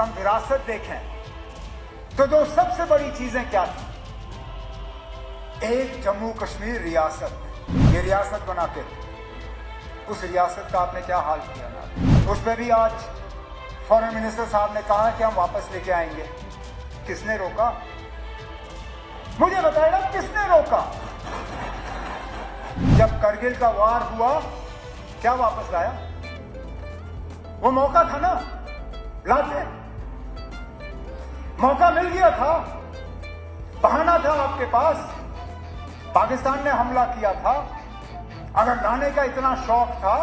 हम विरासत देखें तो दो सबसे बड़ी चीजें क्या थी? एक, जम्मू कश्मीर रियासत, ये रियासत बना के उस रियासत का आपने क्या हाल किया ना। उस पर भी आज फॉरेन मिनिस्टर साहब ने कहा कि हम वापस लेके आएंगे। किसने रोका? मुझे बताएगा किसने रोका? जब करगिल का वार हुआ क्या वापस लाया? वो मौका था ना, लाते। मौका मिल गया था, बहाना था आपके पास। पाकिस्तान ने हमला किया था, अगर लाने का इतना शौक था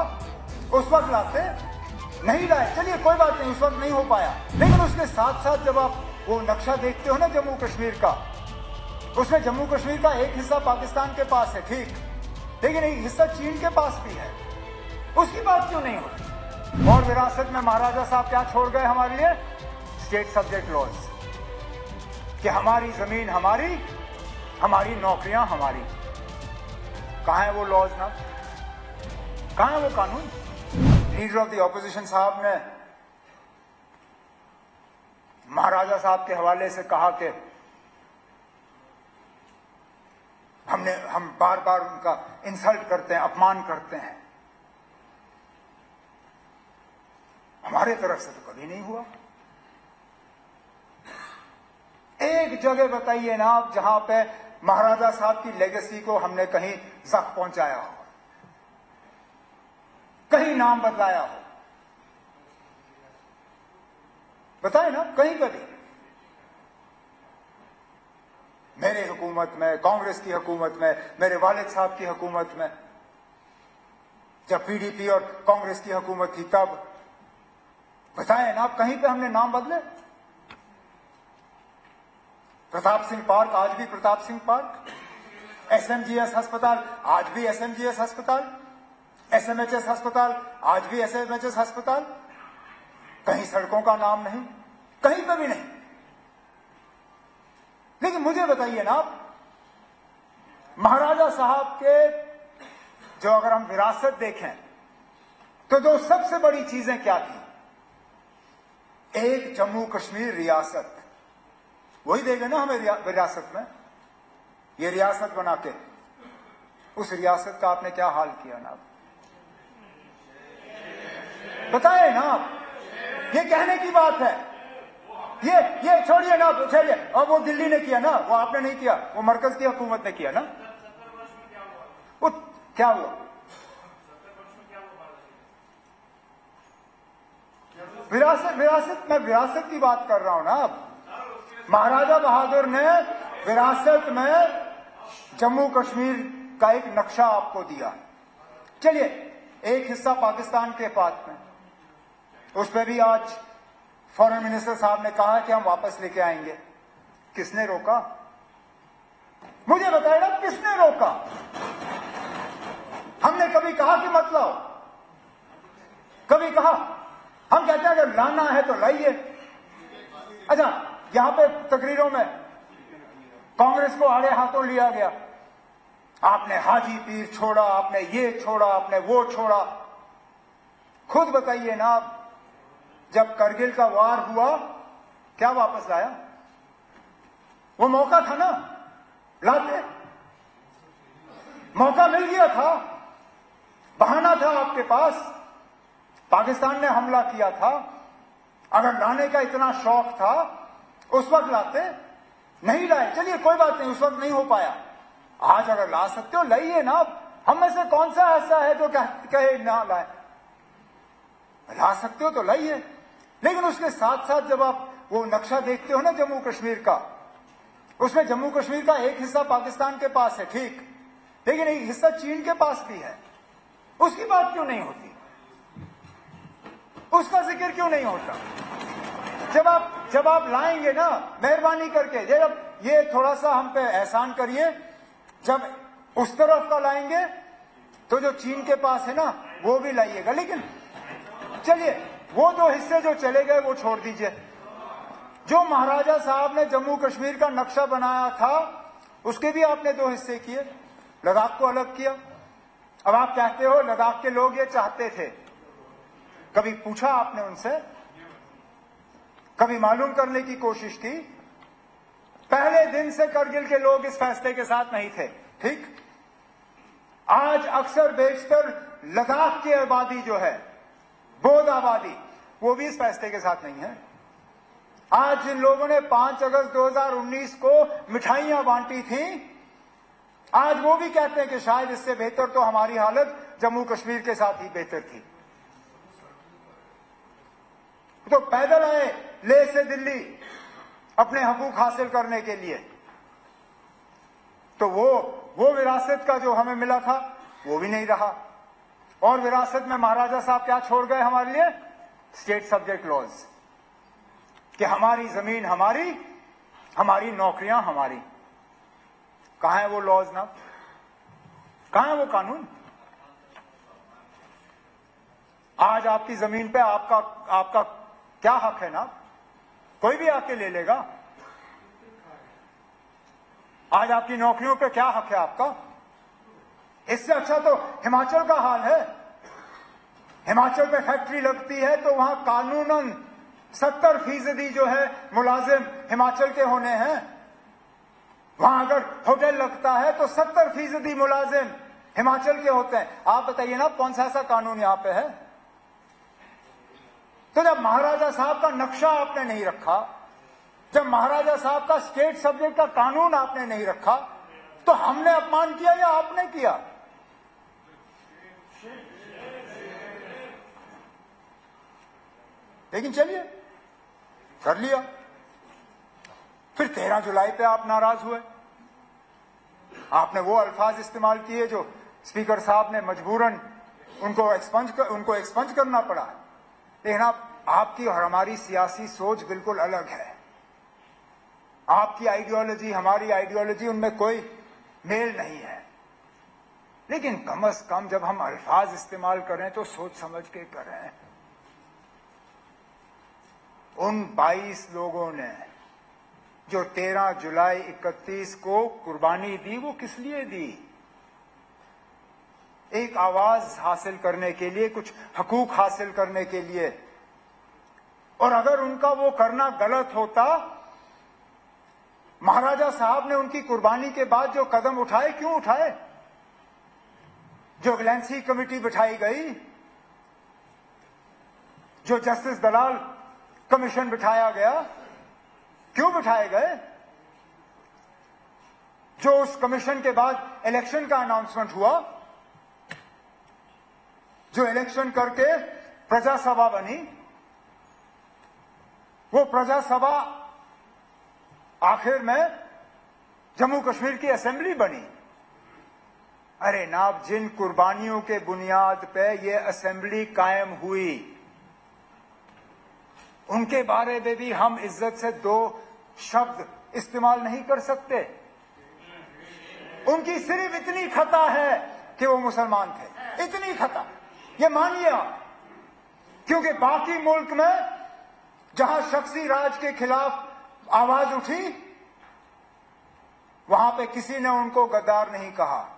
उस वक्त लाते, नहीं लाए। चलिए कोई बात नहीं, उस वक्त नहीं हो पाया। लेकिन उसके साथ साथ जब आप वो नक्शा देखते हो ना जम्मू कश्मीर का, उसमें जम्मू कश्मीर का एक हिस्सा पाकिस्तान के पास है, ठीक, लेकिन एक हिस्सा चीन के पास भी है। उसकी बात क्यों नहीं होती? और विरासत में महाराजा साहब क्या छोड़ गए हमारे लिए? स्टेट सब्जेक्ट लॉज, कि हमारी जमीन हमारी, हमारी नौकरियां हमारी। कहां है वो लॉज ना? कहां है वो कानून? लीडर ऑफ द ऑपोजिशन साहब ने महाराजा साहब के हवाले से कहा कि हम बार बार उनका इंसल्ट करते हैं, अपमान करते हैं। हमारे तरफ से तो कभी नहीं हुआ। एक जगह बताइए ना आप जहां पे महाराजा साहब की लेगेसी को हमने कहीं जख्म पहुंचाया हो, कहीं नाम बदलाया हो, बताए ना कहीं कभी। मेरे हुकूमत में, कांग्रेस की हुकूमत में, मेरे वालिद साहब की हुकूमत में, जब पीडीपी और कांग्रेस की हुकूमत थी तब, बताए ना आप कहीं पे हमने नाम बदले? प्रताप सिंह पार्क आज भी प्रताप सिंह पार्क, एसएमजीएस अस्पताल आज भी एसएमजीएस अस्पताल, एसएमएचएस अस्पताल आज भी एसएमएचएस अस्पताल। कहीं सड़कों का नाम नहीं, कहीं पे भी नहीं। लेकिन मुझे बताइए ना आप, महाराजा साहब के जो अगर हम विरासत देखें तो दो सबसे बड़ी चीजें क्या थी? एक, जम्मू कश्मीर रियासत, वही देंगे ना हमें विरासत में। ये रियासत बना के उस रियासत का आपने क्या हाल किया ना? बताए ना आप। ये कहने की बात है, ये छोड़िए ना, चलिए। अब वो दिल्ली ने किया ना, वो आपने नहीं किया, वो मरकज की हुकूमत ने किया ना। वो क्या हुआ? विरासत मैं विरासत की बात कर रहा हूं ना। अब महाराजा बहादुर ने विरासत में जम्मू कश्मीर का एक नक्शा आपको दिया। चलिए एक हिस्सा पाकिस्तान के पास में, उस पर भी आज फॉरेन मिनिस्टर साहब ने कहा कि हम वापस लेके आएंगे। किसने रोका? मुझे बताएगा किसने रोका? हमने कभी कहा कि मत लाओ? कभी कहा? हम कहते हैं अगर लाना है तो लाइए। अच्छा, यहां पे तकरीरों में कांग्रेस को आड़े हाथों लिया गया। आपने हाजी पीर छोड़ा, आपने ये छोड़ा, आपने वो छोड़ा। खुद बताइए ना आप, जब करगिल का वार हुआ क्या वापस लाया? वो मौका था ना, लाते। मौका मिल गया था, बहाना था आपके पास। पाकिस्तान ने हमला किया था, अगर लाने का इतना शौक था उस वक्त लाते, नहीं लाए। चलिए कोई बात नहीं, उस वक्त नहीं हो पाया। आज अगर ला सकते हो लाइए ना। हम में से कौन सा ऐसा है जो कहे ना लाए? ला सकते हो तो लाइए। लेकिन उसके साथ साथ जब आप वो नक्शा देखते हो ना जम्मू कश्मीर का, उसमें जम्मू कश्मीर का एक हिस्सा पाकिस्तान के पास है, ठीक, लेकिन एक हिस्सा चीन के पास भी है। उसकी बात क्यों नहीं होती? उसका जिक्र क्यों नहीं होता? जब आप लाएंगे ना, मेहरबानी करके जब ये थोड़ा सा हम पे एहसान करिए, जब उस तरफ का लाएंगे तो जो चीन के पास है ना वो भी लाइएगा। लेकिन चलिए वो दो हिस्से जो चले गए वो छोड़ दीजिए। जो महाराजा साहब ने जम्मू कश्मीर का नक्शा बनाया था उसके भी आपने दो हिस्से किए, लद्दाख को अलग किया। अब आप कहते हो लद्दाख के लोग ये चाहते थे, कभी पूछा आपने उनसे? कभी मालूम करने की कोशिश की? पहले दिन से करगिल के लोग इस फैसले के साथ नहीं थे, ठीक? आज अक्सर बेशतर लद्दाख की आबादी जो है, बौद्ध आबादी, वो भी इस फैसले के साथ नहीं है। आज जिन लोगों ने 5 अगस्त 2019 को मिठाइयां बांटी थी, आज वो भी कहते हैं कि शायद इससे बेहतर तो हमारी हालत जम्मू कश्मीर के साथ ही बेहतर थी। तो पैदल आए लेह से दिल्ली अपने हकूक हासिल करने के लिए, तो वो विरासत का जो हमें मिला था वो भी नहीं रहा। और विरासत में महाराजा साहब क्या छोड़ गए हमारे लिए? स्टेट सब्जेक्ट लॉज, कि हमारी जमीन हमारी, हमारी नौकरियां हमारी। कहां है वो लॉज ना? कहां है वो कानून? आज आपकी जमीन पे आपका क्या हक है ना? कोई भी आके ले लेगा। आज आपकी नौकरियों पे क्या हक है आपका? इससे अच्छा तो हिमाचल का हाल है। हिमाचल पे फैक्ट्री लगती है तो वहां कानूनन 70% जो है मुलाजिम हिमाचल के होने हैं। वहां अगर होटल लगता है तो 70% मुलाजिम हिमाचल के होते हैं। आप बताइए ना, कौन सा ऐसा कानून यहां पे है? तो जब महाराजा साहब का नक्शा आपने नहीं रखा, जब महाराजा साहब का स्टेट सब्जेक्ट का कानून आपने नहीं रखा, तो हमने अपमान किया या आपने किया? लेकिन चलिए, कर लिया। फिर 13 जुलाई पे आप नाराज हुए। आपने वो अल्फाज इस्तेमाल किए जो स्पीकर साहब ने मजबूरन उनको एक्सपंज करना पड़ा। लेकिन आपकी और हमारी सियासी सोच बिल्कुल अलग है। आपकी आइडियोलॉजी, हमारी आइडियोलॉजी, उनमें कोई मेल नहीं है। लेकिन कम से कम जब हम अल्फाज इस्तेमाल करें तो सोच समझ के करें। उन 22 लोगों ने जो 13 जुलाई 31 को कुर्बानी दी, वो किस लिए दी? एक आवाज हासिल करने के लिए, कुछ हकूक हासिल करने के लिए। और अगर उनका वो करना गलत होता, महाराजा साहब ने उनकी कुर्बानी के बाद जो कदम उठाए, क्यों उठाए? जो विजिलेंस कमेटी बिठाई गई, जो जस्टिस दलाल कमीशन बिठाया गया, क्यों बिठाए गए? जो उस कमीशन के बाद इलेक्शन का अनाउंसमेंट हुआ, जो इलेक्शन करके प्रजा सभा बनी, वो प्रजा सभा आखिर में जम्मू कश्मीर की असेंबली बनी। अरे नाब, जिन कुर्बानियों के बुनियाद पे ये असेंबली कायम हुई, उनके बारे में भी हम इज्जत से 2 शब्द इस्तेमाल नहीं कर सकते। उनकी सिर्फ इतनी खता है कि वो मुसलमान थे, इतनी खता, ये मानिए आप। क्योंकि बाकी मुल्क में जहां शख्सी राज के खिलाफ आवाज उठी, वहां पे किसी ने उनको गद्दार नहीं कहा।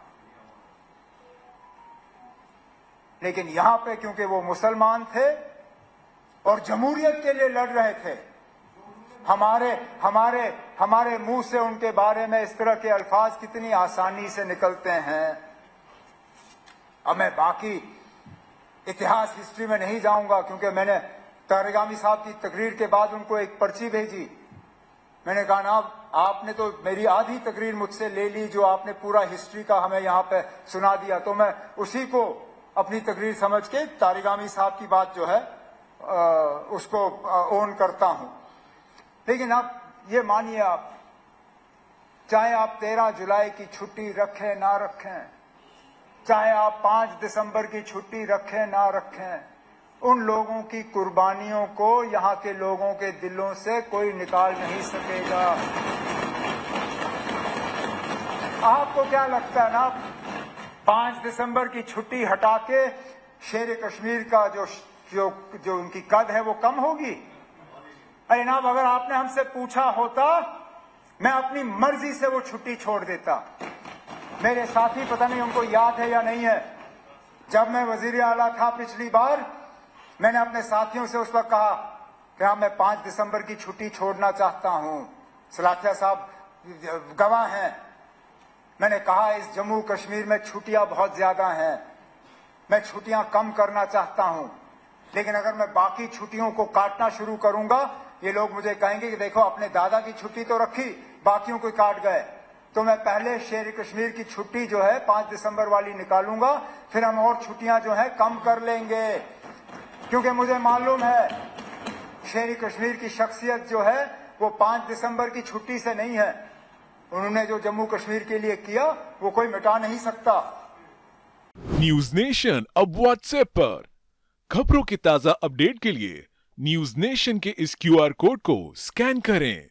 लेकिन यहां पे क्योंकि वो मुसलमान थे और जमहूरियत के लिए लड़ रहे थे, हमारे मुंह से उनके बारे में इस तरह के अल्फाज कितनी आसानी से निकलते हैं। अब मैं बाकी इतिहास, हिस्ट्री में नहीं जाऊंगा, क्योंकि मैंने तारिगामी साहब की तकरीर के बाद उनको एक पर्ची भेजी। मैंने कहा ना, आपने तो मेरी आधी तकरीर मुझसे ले ली, जो आपने पूरा हिस्ट्री का हमें यहां पे सुना दिया, तो मैं उसी को अपनी तकरीर समझ के तारिगामी साहब की बात जो है उसको ओन करता हूं। लेकिन आप ये मानिए, आप चाहे आप 13 जुलाई की छुट्टी रखें ना रखें, चाहे आप 5 दिसंबर की छुट्टी रखें ना रखें, उन लोगों की कुर्बानियों को यहां के लोगों के दिलों से कोई निकाल नहीं सकेगा। आपको क्या लगता है ना, 5 दिसंबर की छुट्टी हटा के शेर कश्मीर का जो उनकी कद है वो कम होगी? अरे नाब, अगर आपने हमसे पूछा होता, मैं अपनी मर्जी से वो छुट्टी छोड़ देता। मेरे साथी, पता नहीं उनको याद है या नहीं है, जब मैं वजीर आला था पिछली बार, मैंने अपने साथियों से उस वक्त कहा क्या मैं 5 दिसंबर की छुट्टी छोड़ना चाहता हूं। सलाथिया साहब गवाह हैं। मैंने कहा इस जम्मू कश्मीर में छुट्टियां बहुत ज्यादा हैं, मैं छुट्टियां कम करना चाहता हूं, लेकिन अगर मैं बाकी छुट्टियों को काटना शुरू करूंगा, ये लोग मुझे कहेंगे कि देखो अपने दादा की छुट्टी तो रखी, बाकियों को काट गए। तो मैं पहले शेर कश्मीर की छुट्टी जो है 5 दिसंबर वाली निकालूंगा, फिर हम और छुट्टियां जो है कम कर लेंगे, क्योंकि मुझे मालूम है शेर कश्मीर की शख्सियत जो है वो 5 दिसंबर की छुट्टी से नहीं है। उन्होंने जो जम्मू कश्मीर के लिए किया वो कोई मिटा नहीं सकता। न्यूज नेशन अब व्हाट्सएप पर खबरों के ताजा अपडेट के लिए न्यूज नेशन के इस क्यूआर कोड को स्कैन करें।